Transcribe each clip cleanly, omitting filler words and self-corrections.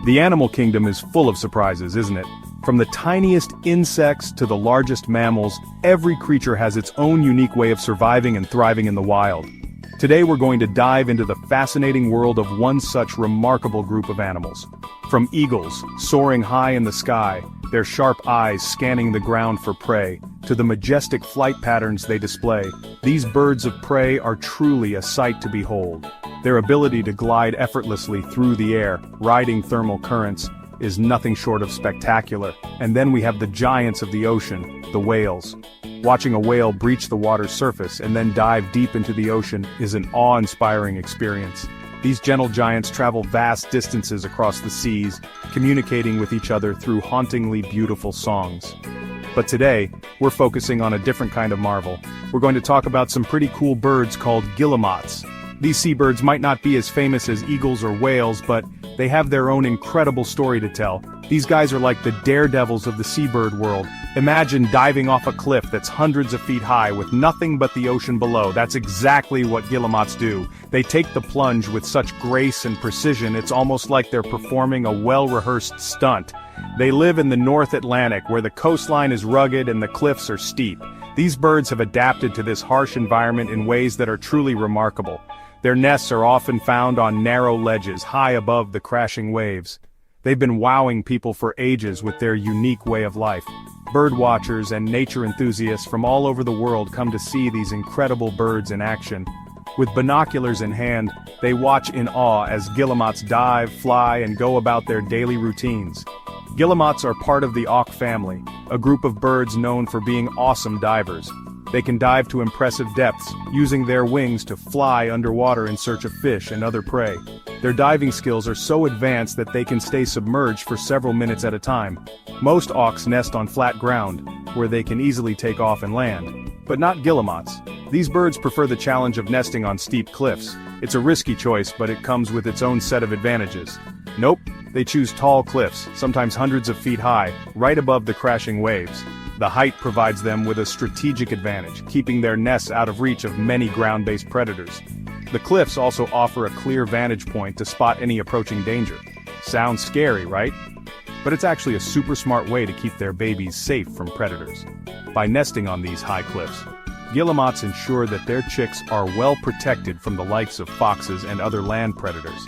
The animal kingdom is full of surprises, isn't it? From the tiniest insects to the largest mammals, every creature has its own unique way of surviving and thriving in the wild. Today we're going to dive into the fascinating world of one such remarkable group of animals. From eagles, soaring high in the sky, their sharp eyes scanning the ground for prey, to the majestic flight patterns they display, these birds of prey are truly a sight to behold. Their ability to glide effortlessly through the air, riding thermal currents, is nothing short of spectacular. And then we have the giants of the ocean, the whales. Watching a whale breach the water's surface and then dive deep into the ocean is an awe-inspiring experience. These gentle giants travel vast distances across the seas, communicating with each other through hauntingly beautiful songs. But today, we're focusing on a different kind of marvel. We're going to talk about some pretty cool birds called guillemots. These seabirds might not be as famous as eagles or whales, but they have their own incredible story to tell. These guys are like the daredevils of the seabird world. Imagine diving off a cliff that's hundreds of feet high with nothing but the ocean below. That's exactly what guillemots do. They take the plunge with such grace and precision, it's almost like they're performing a well-rehearsed stunt. They live in the North Atlantic, where the coastline is rugged and the cliffs are steep. These birds have adapted to this harsh environment in ways that are truly remarkable. Their nests are often found on narrow ledges high above the crashing waves. They've been wowing people for ages with their unique way of life. Birdwatchers and nature enthusiasts from all over the world come to see these incredible birds in action. With binoculars in hand, they watch in awe as guillemots dive, fly, and go about their daily routines. Guillemots are part of the auk family, a group of birds known for being awesome divers. They can dive to impressive depths, using their wings to fly underwater in search of fish and other prey. Their diving skills are so advanced that they can stay submerged for several minutes at a time. Most auks nest on flat ground, where they can easily take off and land. But not guillemots. These birds prefer the challenge of nesting on steep cliffs. It's a risky choice, but it comes with its own set of advantages. Nope, they choose tall cliffs, sometimes hundreds of feet high, right above the crashing waves. The height provides them with a strategic advantage, keeping their nests out of reach of many ground-based predators. The cliffs also offer a clear vantage point to spot any approaching danger. Sounds scary, right? But it's actually a super smart way to keep their babies safe from predators. By nesting on these high cliffs, guillemots ensure that their chicks are well protected from the likes of foxes and other land predators.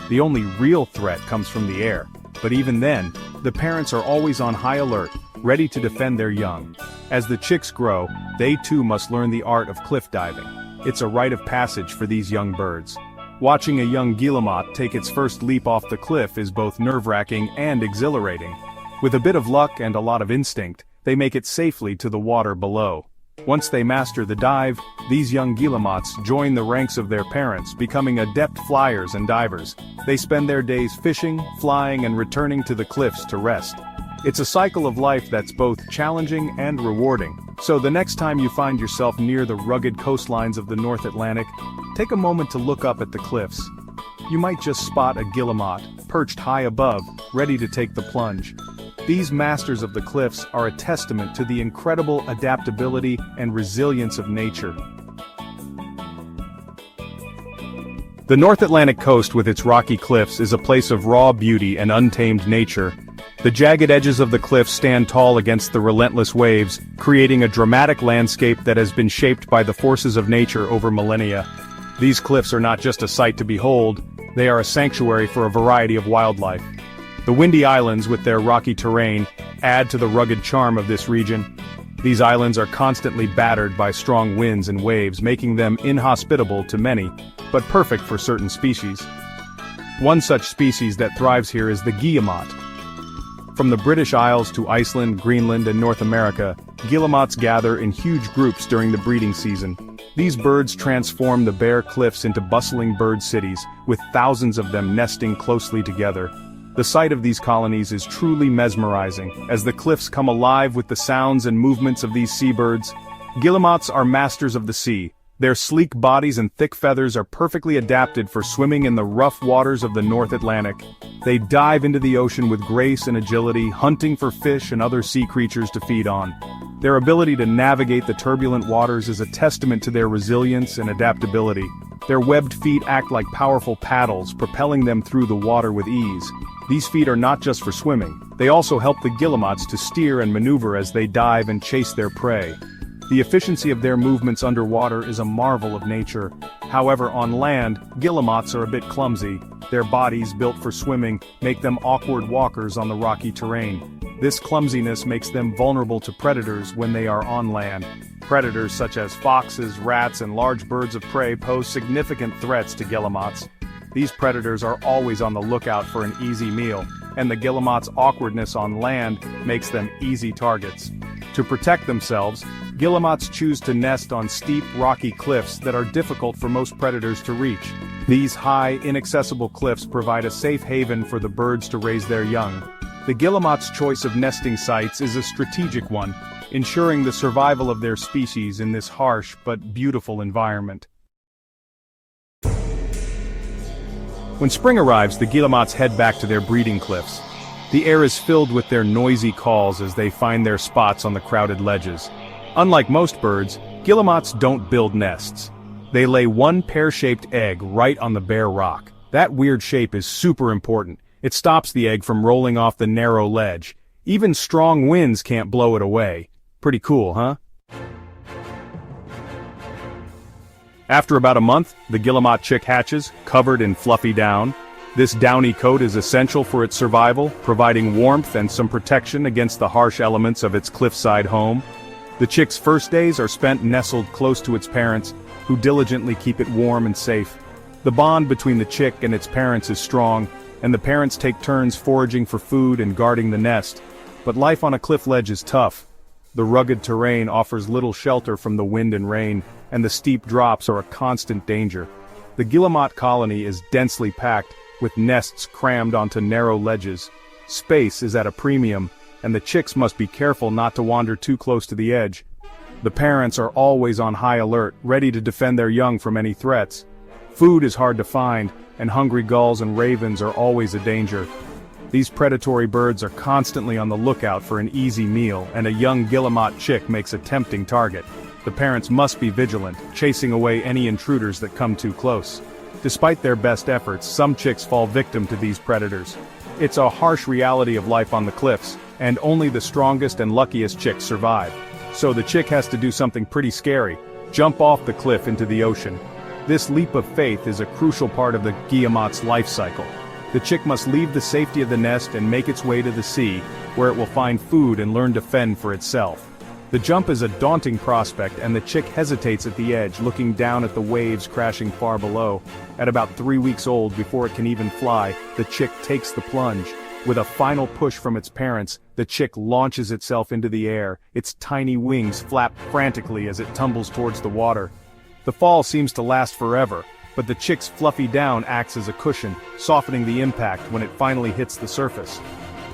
The only real threat comes from the air, but even then, the parents are always on high alert, ready to defend their young. As the chicks grow, they too must learn the art of cliff diving. It's a rite of passage for these young birds. Watching a young guillemot take its first leap off the cliff is both nerve-wracking and exhilarating. With a bit of luck and a lot of instinct, they make it safely to the water below. Once they master the dive, these young guillemots join the ranks of their parents, becoming adept flyers and divers. They spend their days fishing, flying, and returning to the cliffs to rest. It's a cycle of life that's both challenging and rewarding. So the next time you find yourself near the rugged coastlines of the North Atlantic, take a moment to look up at the cliffs. You might just spot a guillemot, perched high above, ready to take the plunge. These masters of the cliffs are a testament to the incredible adaptability and resilience of nature. The North Atlantic coast with its rocky cliffs is a place of raw beauty and untamed nature. The jagged edges of the cliffs stand tall against the relentless waves, creating a dramatic landscape that has been shaped by the forces of nature over millennia. These cliffs are not just a sight to behold, they are a sanctuary for a variety of wildlife. The windy islands with their rocky terrain add to the rugged charm of this region. These islands are constantly battered by strong winds and waves, making them inhospitable to many, but perfect for certain species. One such species that thrives here is the guillemot. From the British Isles to Iceland, Greenland, and North America, guillemots gather in huge groups during the breeding season. These birds transform the bare cliffs into bustling bird cities, with thousands of them nesting closely together. The sight of these colonies is truly mesmerizing, as the cliffs come alive with the sounds and movements of these seabirds. Guillemots are masters of the sea. Their sleek bodies and thick feathers are perfectly adapted for swimming in the rough waters of the North Atlantic. They dive into the ocean with grace and agility, hunting for fish and other sea creatures to feed on. Their ability to navigate the turbulent waters is a testament to their resilience and adaptability. Their webbed feet act like powerful paddles, propelling them through the water with ease. These feet are not just for swimming, they also help the guillemots to steer and maneuver as they dive and chase their prey. The efficiency of their movements underwater is a marvel of nature. However, on land, guillemots are a bit clumsy. Their bodies, built for swimming, make them awkward walkers on the rocky terrain. This clumsiness makes them vulnerable to predators when they are on land. Predators such as foxes, rats, and large birds of prey pose significant threats to guillemots. These predators are always on the lookout for an easy meal, and the guillemot's awkwardness on land makes them easy targets. To protect themselves, guillemots choose to nest on steep, rocky cliffs that are difficult for most predators to reach. These high, inaccessible cliffs provide a safe haven for the birds to raise their young. The guillemot's choice of nesting sites is a strategic one, ensuring the survival of their species in this harsh but beautiful environment. When spring arrives, the guillemots head back to their breeding cliffs. The air is filled with their noisy calls as they find their spots on the crowded ledges. Unlike most birds, guillemots don't build nests. They lay one pear-shaped egg right on the bare rock. That weird shape is super important. It stops the egg from rolling off the narrow ledge. Even strong winds can't blow it away. Pretty cool, huh? After about a month, the guillemot chick hatches, covered in fluffy down. This downy coat is essential for its survival, providing warmth and some protection against the harsh elements of its cliffside home. The chick's first days are spent nestled close to its parents, who diligently keep it warm and safe. The bond between the chick and its parents is strong, and the parents take turns foraging for food and guarding the nest. But life on a cliff ledge is tough. The rugged terrain offers little shelter from the wind and rain, and the steep drops are a constant danger. The guillemot colony is densely packed, with nests crammed onto narrow ledges. Space is at a premium, and the chicks must be careful not to wander too close to the edge. The parents are always on high alert, ready to defend their young from any threats. Food is hard to find, and hungry gulls and ravens are always a danger. These predatory birds are constantly on the lookout for an easy meal, and a young guillemot chick makes a tempting target. The parents must be vigilant, chasing away any intruders that come too close. Despite their best efforts, some chicks fall victim to these predators. It's a harsh reality of life on the cliffs, and only the strongest and luckiest chicks survive. So the chick has to do something pretty scary: jump off the cliff into the ocean. This leap of faith is a crucial part of the guillemot's life cycle. The chick must leave the safety of the nest and make its way to the sea, where it will find food and learn to fend for itself. The jump is a daunting prospect, and the chick hesitates at the edge, looking down at the waves crashing far below. At about 3 weeks old, before it can even fly, the chick takes the plunge. With a final push from its parents, the chick launches itself into the air. Its tiny wings flap frantically as it tumbles towards the water. The fall seems to last forever, but the chick's fluffy down acts as a cushion, softening the impact when it finally hits the surface.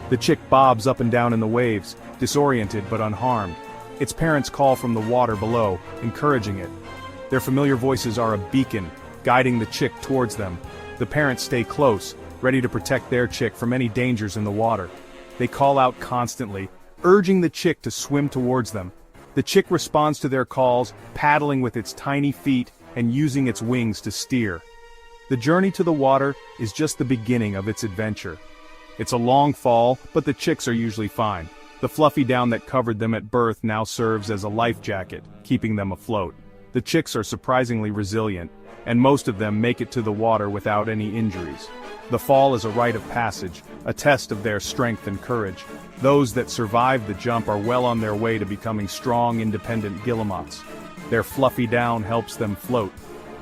The chick bobs up and down in the waves, disoriented but unharmed. Its parents call from the water below, encouraging it. Their familiar voices are a beacon, guiding the chick towards them. The parents stay close, ready to protect their chick from any dangers in the water. They call out constantly, urging the chick to swim towards them. The chick responds to their calls, paddling with its tiny feet and using its wings to steer. The journey to the water is just the beginning of its adventure. It's a long fall, but the chicks are usually fine. The fluffy down that covered them at birth now serves as a life jacket, keeping them afloat. The chicks are surprisingly resilient, and most of them make it to the water without any injuries. The fall is a rite of passage, a test of their strength and courage. Those that survive the jump are well on their way to becoming strong, independent guillemots. Their fluffy down helps them float,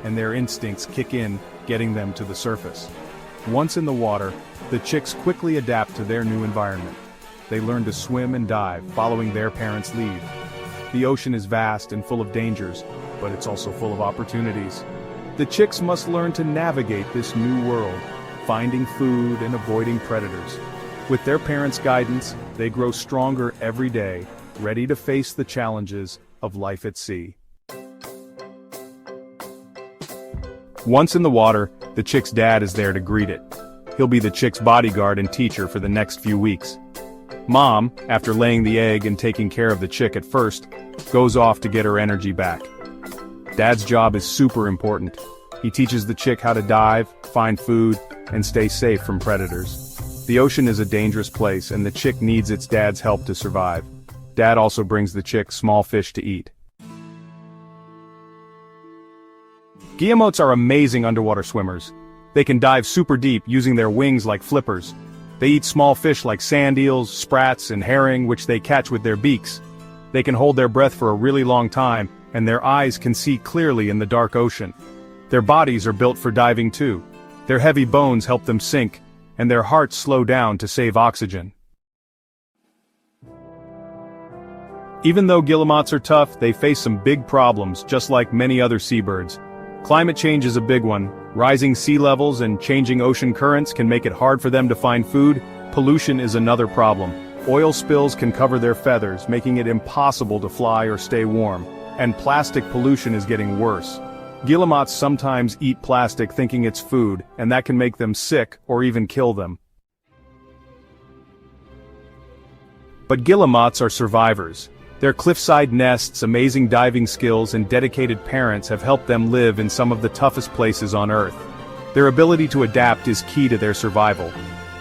and their instincts kick in, getting them to the surface. Once in the water, the chicks quickly adapt to their new environment. They learn to swim and dive, following their parents' lead. The ocean is vast and full of dangers, but it's also full of opportunities. The chicks must learn to navigate this new world, finding food and avoiding predators. With their parents' guidance, they grow stronger every day, ready to face the challenges of life at sea. Once in the water, the chick's dad is there to greet it. He'll be the chick's bodyguard and teacher for the next few weeks. Mom, after laying the egg and taking care of the chick at first, goes off to get her energy back. Dad's job is super important. He teaches the chick how to dive, find food, and stay safe from predators. The ocean is a dangerous place, and the chick needs its dad's help to survive. Dad also brings the chick small fish to eat. Guillemots are amazing underwater swimmers. They can dive super deep using their wings like flippers. They eat small fish like sand eels, sprats, and herring, which they catch with their beaks. They can hold their breath for a really long time, and their eyes can see clearly in the dark ocean. Their bodies are built for diving too. Their heavy bones help them sink, and their hearts slow down to save oxygen. Even though guillemots are tough, they face some big problems, just like many other seabirds. Climate change is a big one. Rising sea levels and changing ocean currents can make it hard for them to find food. Pollution is another problem. Oil spills can cover their feathers, making it impossible to fly or stay warm. And plastic pollution is getting worse. Guillemots sometimes eat plastic thinking it's food, and that can make them sick or even kill them. But guillemots are survivors. Their cliffside nests, amazing diving skills, and dedicated parents have helped them live in some of the toughest places on Earth. Their ability to adapt is key to their survival.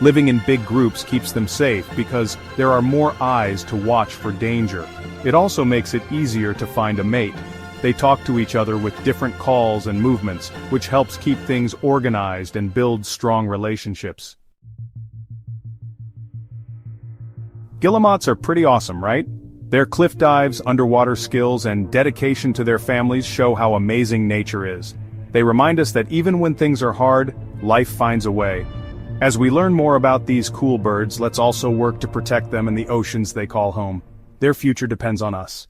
Living in big groups keeps them safe because there are more eyes to watch for danger. It also makes it easier to find a mate. They talk to each other with different calls and movements, which helps keep things organized and build strong relationships. Guillemots are pretty awesome, right? Their cliff dives, underwater skills, and dedication to their families show how amazing nature is. They remind us that even when things are hard, life finds a way. As we learn more about these cool birds, let's also work to protect them in the oceans they call home. Their future depends on us.